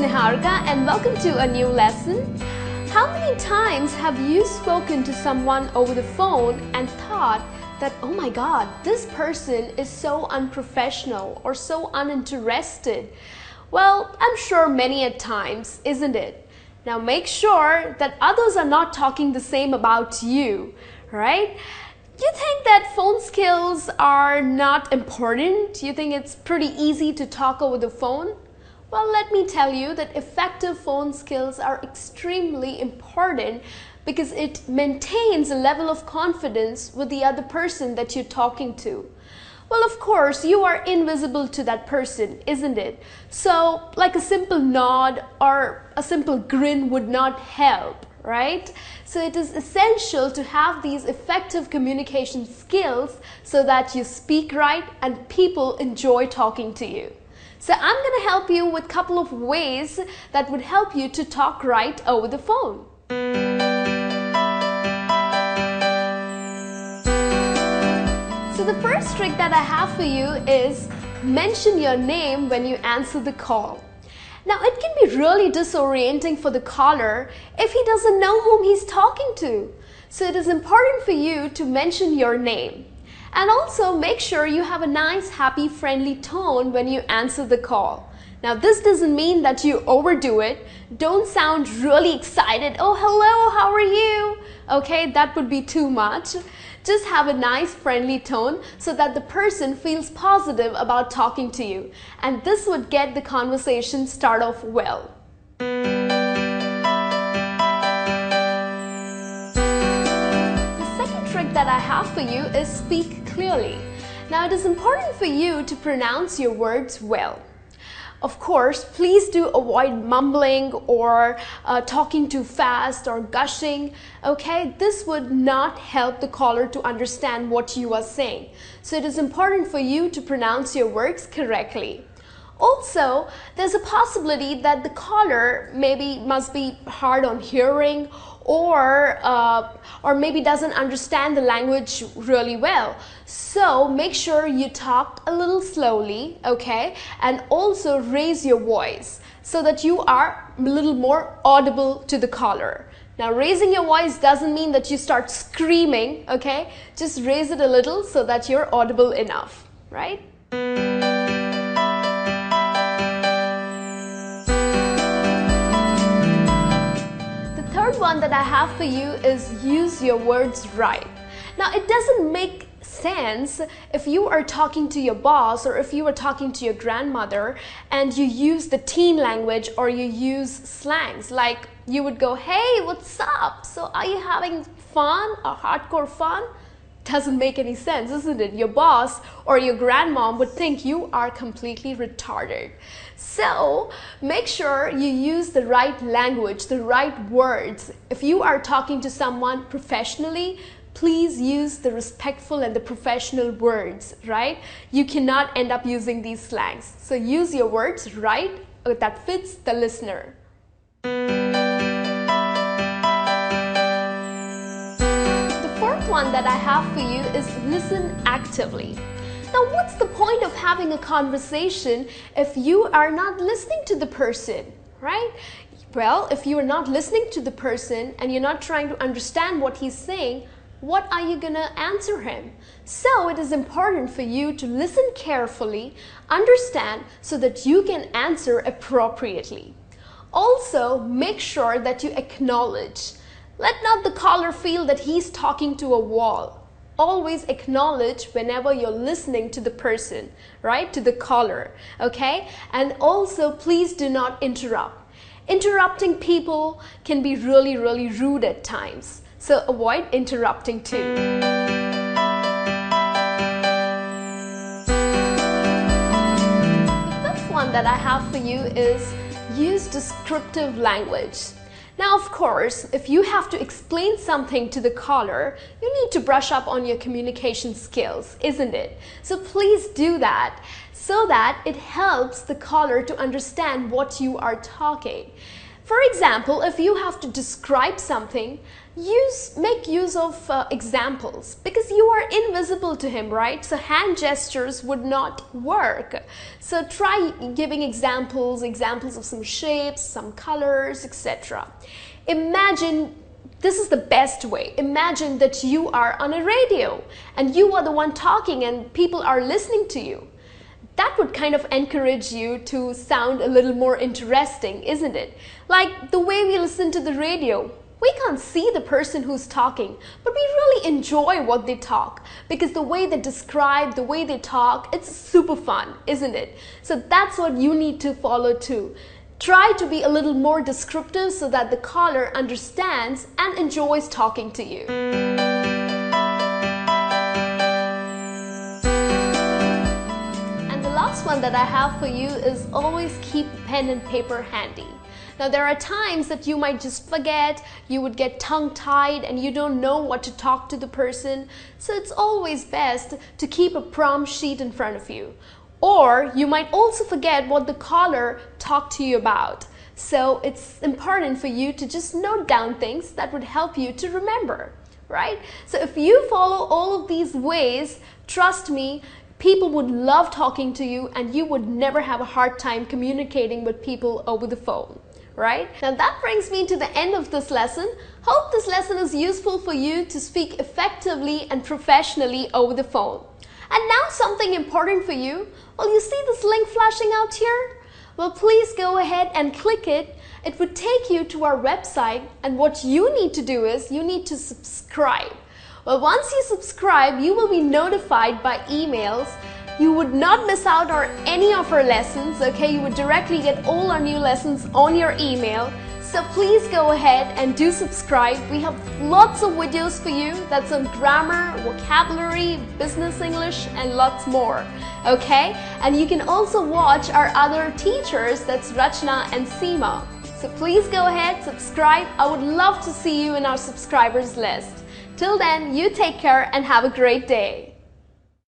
Niharika and welcome to a new lesson. How many times have you spoken to someone over the phone and thought that, oh my God, this person is so unprofessional or so uninterested? Well, I'm sure many at times, isn't it? Now make sure that others are not talking the same about you, right? You think that phone skills are not important? You think it's pretty easy to talk over the phone? Well, let me tell you that effective phone skills are extremely important because it maintains a level of confidence with the other person that you're talking to. Well, of course, you are invisible to that person, isn't it? So, like a simple nod or a simple grin would not help, right? So it is essential to have these effective communication skills so that you speak right and people enjoy talking to you. So I'm going to help you with a couple of ways that would help you to talk right over the phone. So the first trick that I have for you is mention your name when you answer the call. Now it can be really disorienting for the caller if he doesn't know whom he's talking to. So it is important for you to mention your name. And also make sure you have a nice, happy, friendly tone when you answer the call. Now this doesn't mean that you overdo it. Don't sound really excited. Oh, hello, how are you? Okay, that would be too much. Just have a nice, friendly tone so that the person feels positive about talking to you. And this would get the conversation start off well. That I have for you is speak clearly. Now it is important for you to pronounce your words well. Of course, please do avoid mumbling or talking too fast or gushing. Okay, this would not help the caller to understand what you are saying. So it is important for you to pronounce your words correctly. Also, there's a possibility that the caller must be hard on hearing or maybe doesn't understand the language really well. So make sure you talk a little slowly, okay? And also raise your voice so that you are a little more audible to the caller. Now raising your voice doesn't mean that you start screaming, okay? Just raise it a little so that you're audible enough, right? One that I have for you is use your words right. Now it doesn't make sense if you are talking to your boss or if you are talking to your grandmother and you use the teen language or you use slangs like you would go, hey, what's up? So are you having fun or hardcore fun? Doesn't make any sense, isn't it? Your boss or your grandmom would think you are completely retarded. So make sure you use the right language, the right words. If you are talking to someone professionally, please use the respectful and the professional words, right? You cannot end up using these slangs. So use your words right that fits the listener. One that I have for you is listen actively. Now, what's the point of having a conversation if you are not listening to the person, right? Well, if you are not listening to the person and you're not trying to understand what he's saying, what are you gonna answer him? So it is important for you to listen carefully, understand so that you can answer appropriately. Also, make sure that you acknowledge. Let not the caller feel that he's talking to a wall. Always acknowledge whenever you're listening to the person, right? To the caller, okay? And also, please do not interrupt. Interrupting people can be really, really rude at times. So avoid interrupting too. The fifth one that I have for you is use descriptive language. Now, of course, if you have to explain something to the caller, you need to brush up on your communication skills, isn't it? So please do that so that it helps the caller to understand what you are talking. For example, if you have to describe something, make use of examples, because you are invisible to him, right? So hand gestures would not work. So try giving examples of some shapes, some colors, etc. Imagine, this is the best way. Imagine that you are on a radio and you are the one talking and people are listening to you. That would kind of encourage you to sound a little more interesting, isn't it? Like the way we listen to the radio. We can't see the person who's talking, but we really enjoy what they talk, because the way they describe, the way they talk, it's super fun, isn't it? So that's what you need to follow too. Try to be a little more descriptive so that the caller understands and enjoys talking to you. And the last one that I have for you is always keep pen and paper handy. Now there are times that you might just forget, you would get tongue-tied and you don't know what to talk to the person. So it's always best to keep a prompt sheet in front of you. Or you might also forget what the caller talked to you about. So it's important for you to just note down things that would help you to remember, right? So if you follow all of these ways, trust me, people would love talking to you and you would never have a hard time communicating with people over the phone. Right? Now that brings me to the end of this lesson. Hope this lesson is useful for you to speak effectively and professionally over the phone. And now something important for you. Well, you see this link flashing out here? Well, please go ahead and click it. It would take you to our website, and what you need to do is you need to subscribe. Well, once you subscribe, you will be notified by emails. You would not miss out on any of our lessons, okay? You would directly get all our new lessons on your email. So please go ahead and do subscribe. We have lots of videos for you that's on grammar, vocabulary, business English, and lots more, okay? And you can also watch our other teachers, that's Rachna and Seema. So please go ahead, subscribe. I would love to see you in our subscribers list. Till then, you take care and have a great day.